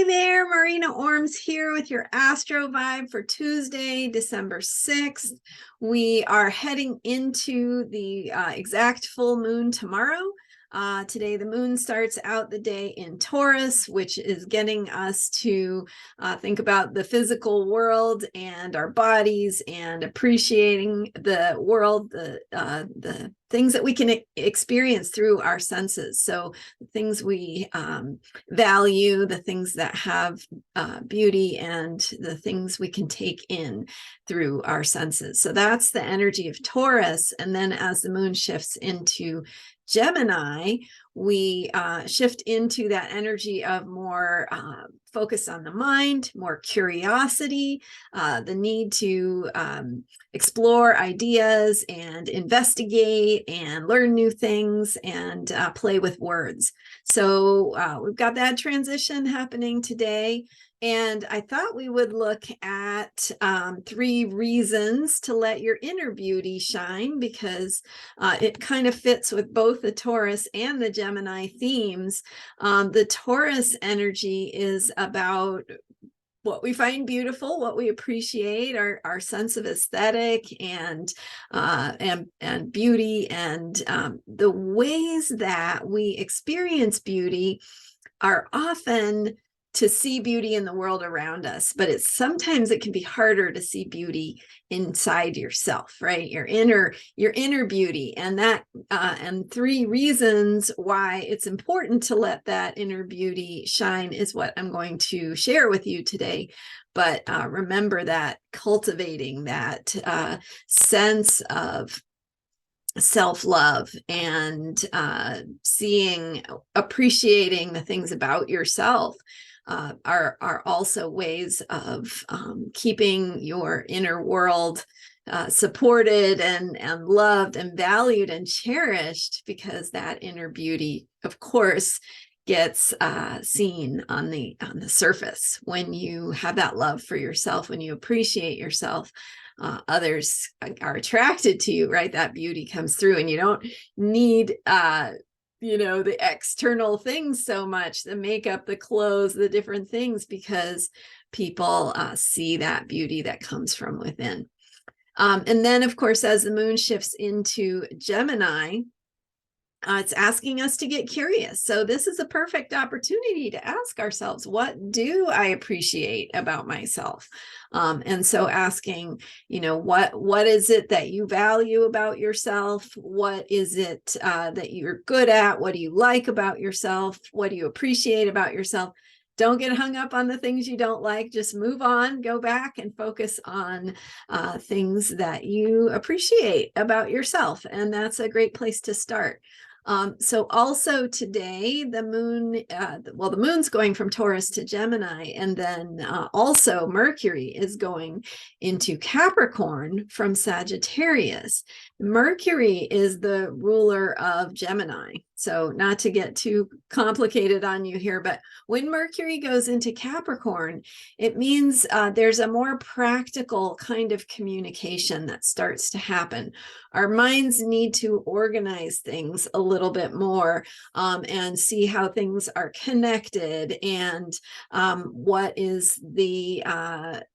Hey there, Marina Ormes here with your Astro Vibe for Tuesday, December 6th. We are heading into the exact full moon tomorrow. Today, the moon starts out the day in Taurus, which is getting us to think about the physical world and our bodies and appreciating the world, the things that we can experience through our senses. So the things we value, the things that have beauty, and the things we can take in through our senses. So that's the energy of Taurus. And then as the moon shifts into Gemini, we shift into that energy of more focus on the mind, more curiosity, the need to explore ideas and investigate and learn new things and play with words. So we've got that transition happening today. And I thought we would look at 3 reasons to let your inner beauty shine, because it kind of fits with both the Taurus and the Gemini themes. The Taurus energy is about what we find beautiful, what we appreciate, our sense of aesthetic and beauty, and the ways that we experience beauty are often to see beauty in the world around us, but sometimes it can be harder to see beauty inside yourself, right? Your inner beauty, and that and 3 reasons why it's important to let that inner beauty shine is what I'm going to share with you today. But remember that cultivating that sense of self-love and appreciating the things about yourself are also ways of keeping your inner world supported and loved and valued and cherished, because that inner beauty, of course, gets seen on the surface. When you have that love for yourself, when you appreciate yourself, others are attracted to you, right? That beauty comes through, and you don't need the external things so much, the makeup, the clothes, the different things, because people see that beauty that comes from within. And then, of course, as the moon shifts into Gemini, it's asking us to get curious. So this is a perfect opportunity to ask ourselves, what do I appreciate about myself? And so asking, what is it that you value about yourself? What is it that you're good at? What do you like about yourself? What do you appreciate about yourself? Don't get hung up on the things you don't like. Just move on, go back and focus on things that you appreciate about yourself. And that's a great place to start. So also today, the moon, the moon's going from Taurus to Gemini, and then also Mercury is going into Capricorn from Sagittarius. Mercury is the ruler of Gemini. So not to get too complicated on you here, but when Mercury goes into Capricorn, it means there's a more practical kind of communication that starts to happen. Our minds need to organize things a little bit more and see how things are connected, and what is the,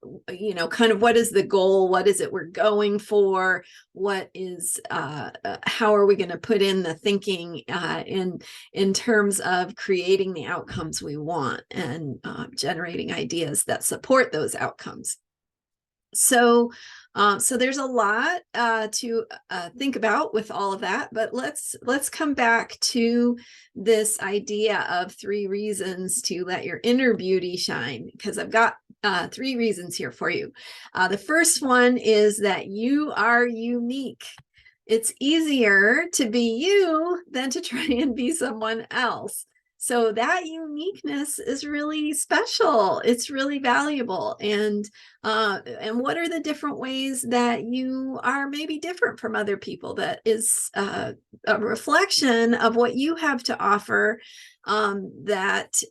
what is the goal? What is it we're going for? What is, how are we going to put in the thinking in terms of creating the outcomes we want and generating ideas that support those outcomes. So there's a lot to think about with all of that, but let's come back to this idea of 3 reasons to let your inner beauty shine, because I've got 3 reasons here for you. The first one is that you are unique. It's easier to be you than to try and be someone else. So that uniqueness is really special. It's really valuable. And what are the different ways that you are maybe different from other people? That is a reflection of what you have to offer, that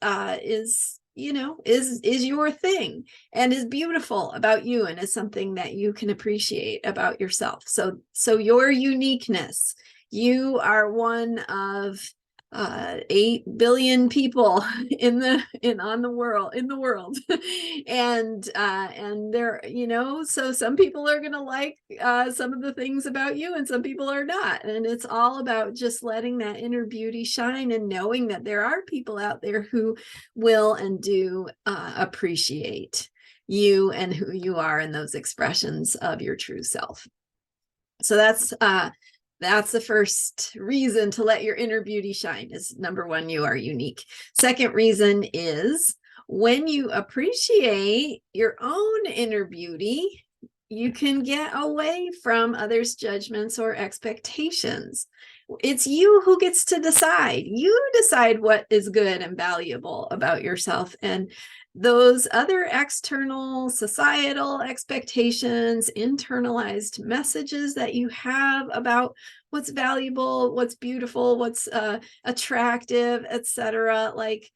is your thing and is beautiful about you, and is something that you can appreciate about yourself. So your uniqueness, you are one of 8 billion people in the world. And they're, you know, so some people are going to like some of the things about you and some people are not. And it's all about just letting that inner beauty shine and knowing that there are people out there who will and do appreciate you and who you are in those expressions of your true self. So that's the first reason to let your inner beauty shine is, number one, you are unique. Second reason is when you appreciate your own inner beauty, you can get away from others' judgments or expectations. It's you who gets to decide. You decide what is good and valuable about yourself. And those other external societal expectations, internalized messages that you have about what's valuable, what's beautiful, what's attractive, etc. Like,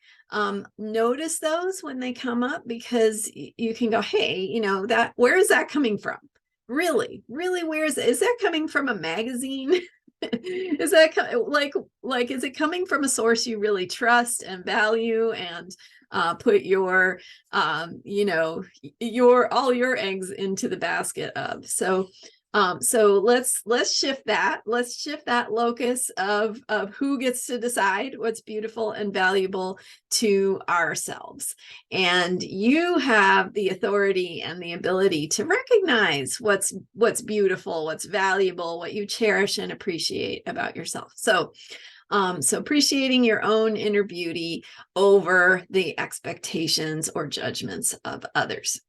notice those when they come up, because you can go, hey, you know, that, where is that coming from? Really, where is it? Is that coming from a magazine? Is that like, is it coming from a source you really trust and value and put your, you know, all your eggs into the basket of? So let's shift that. Let's shift that locus of who gets to decide what's beautiful and valuable to ourselves. And you have the authority and the ability to recognize what's beautiful, what's valuable, what you cherish and appreciate about yourself. So appreciating your own inner beauty over the expectations or judgments of others.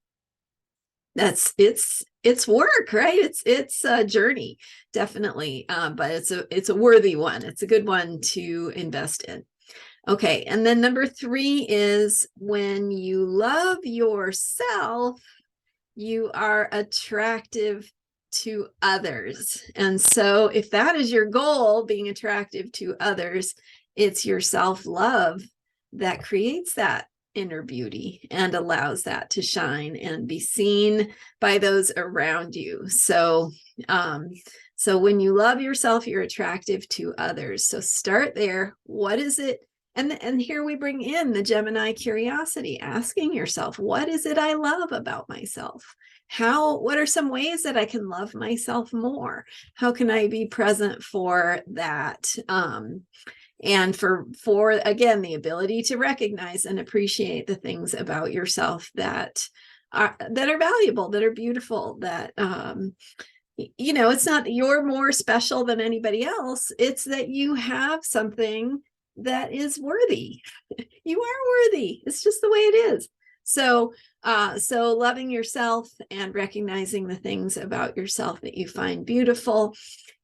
It's work, right? It's a journey, definitely, but it's a worthy one. It's a good one to invest in. Okay, and then number 3 is when you love yourself, you are attractive to others. And so if that is your goal, being attractive to others, it's your self-love that creates that inner beauty and allows that to shine and be seen by those around you. So when you love yourself, you're attractive to others. So start there. What is it? And here we bring in the Gemini curiosity, asking yourself, what is it I love about myself? What are some ways that I can love myself more? How can I be present for that? And for again, the ability to recognize and appreciate the things about yourself that are valuable, that are beautiful, that you know, it's not that you're more special than anybody else. It's that you have something that is worthy. You are worthy. It's just the way it is. So loving yourself and recognizing the things about yourself that you find beautiful,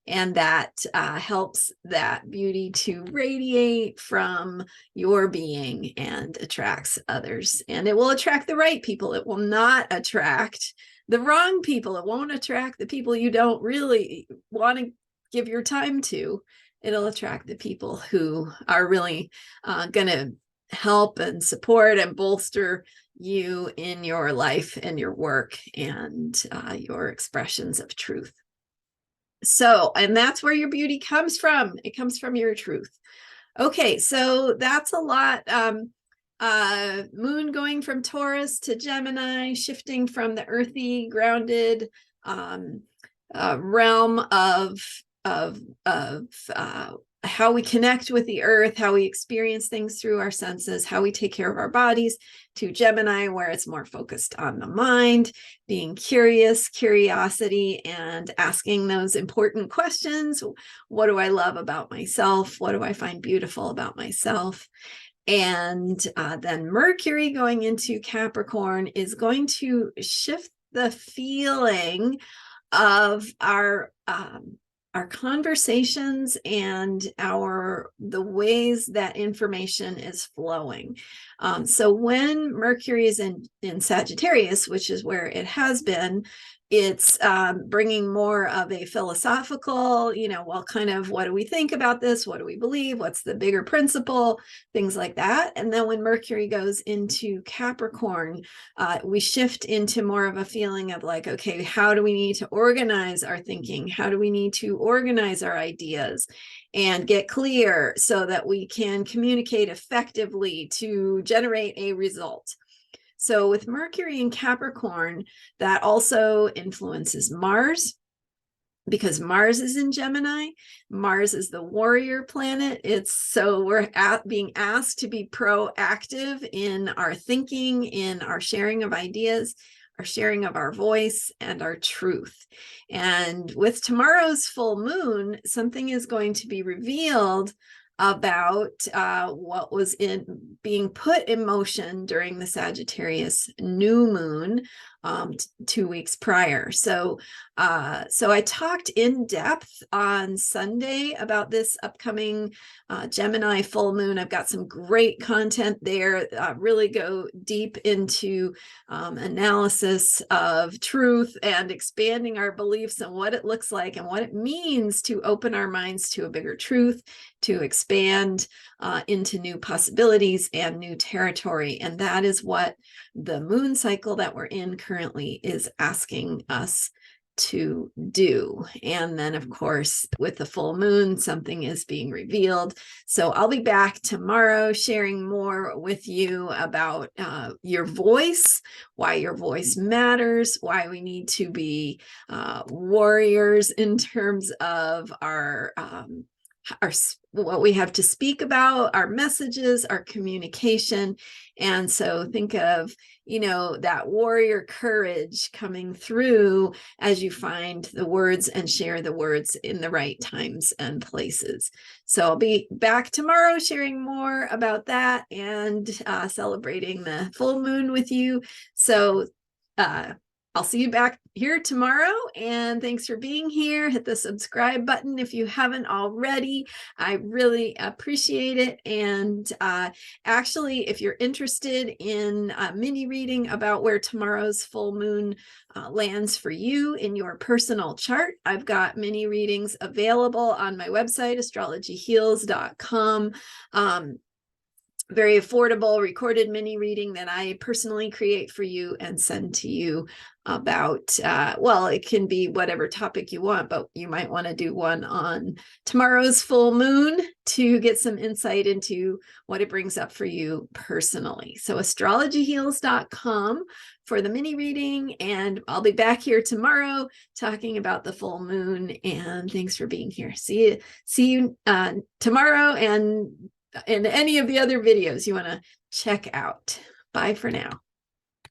and that helps that beauty to radiate from your being and attracts others. And it will attract the right people. It will not attract the wrong people. It won't attract the people you don't really want to give your time to. It'll attract the people who are really going to help and support and bolster you in your life and your work and your expressions of truth. So, and that's where your beauty comes from. It comes from your truth. Okay, so that's a lot. Moon going from Taurus to Gemini, shifting from the earthy, grounded realm of how we connect with the earth, how we experience things through our senses, how we take care of our bodies, to Gemini, where it's more focused on the mind, being curious, curiosity, and asking those important questions. What do I love about myself? What do I find beautiful about myself? And then Mercury going into Capricorn is going to shift the feeling of our conversations and the ways that information is flowing. So when Mercury is in Sagittarius, which is where it has been, It's bringing more of a philosophical, well, kind of what do we think about this? What do we believe? What's the bigger principle? Things like that. And then when Mercury goes into Capricorn, we shift into more of a feeling of like, okay, how do we need to organize our thinking? How do we need to organize our ideas and get clear so that we can communicate effectively to generate a result? So with Mercury in Capricorn, that also influences Mars, because Mars is in Gemini. Mars is the warrior planet. We're being asked to be proactive in our thinking, in our sharing of ideas, our sharing of our voice and our truth. And with tomorrow's full moon, something is going to be revealed about what was being put in motion during the Sagittarius new moon 2 weeks prior. So I talked in depth on Sunday about this upcoming Gemini full moon. I've got some great content there. Really go deep into analysis of truth and expanding our beliefs and what it looks like and what it means to open our minds to a bigger truth, to expand into new possibilities and new territory. And that is what the moon cycle that we're in currently is asking us to do. And then, of course, with the full moon, something is being revealed. So I'll be back tomorrow sharing more with you about your voice, why your voice matters, why we need to be warriors in terms of our what we have to speak about, our messages, our communication. And so think of, that warrior courage coming through as you find the words and share the words in the right times and places. So I'll be back tomorrow sharing more about that and celebrating the full moon with you. So I'll see you back here tomorrow, and thanks for being here. Hit the subscribe button if you haven't already. I really appreciate it. And actually, if you're interested in a mini reading about where tomorrow's full moon lands for you in your personal chart, I've got mini readings available on my website, astrologyheals.com. Very affordable recorded mini reading that I personally create for you and send to you about, well, it can be whatever topic you want, but you might want to do one on tomorrow's full moon to get some insight into what it brings up for you personally. So astrologyheals.com for the mini reading, and I'll be back here tomorrow talking about the full moon. And thanks for being here. See you tomorrow, and any of the other videos you want to check out. Bye for now.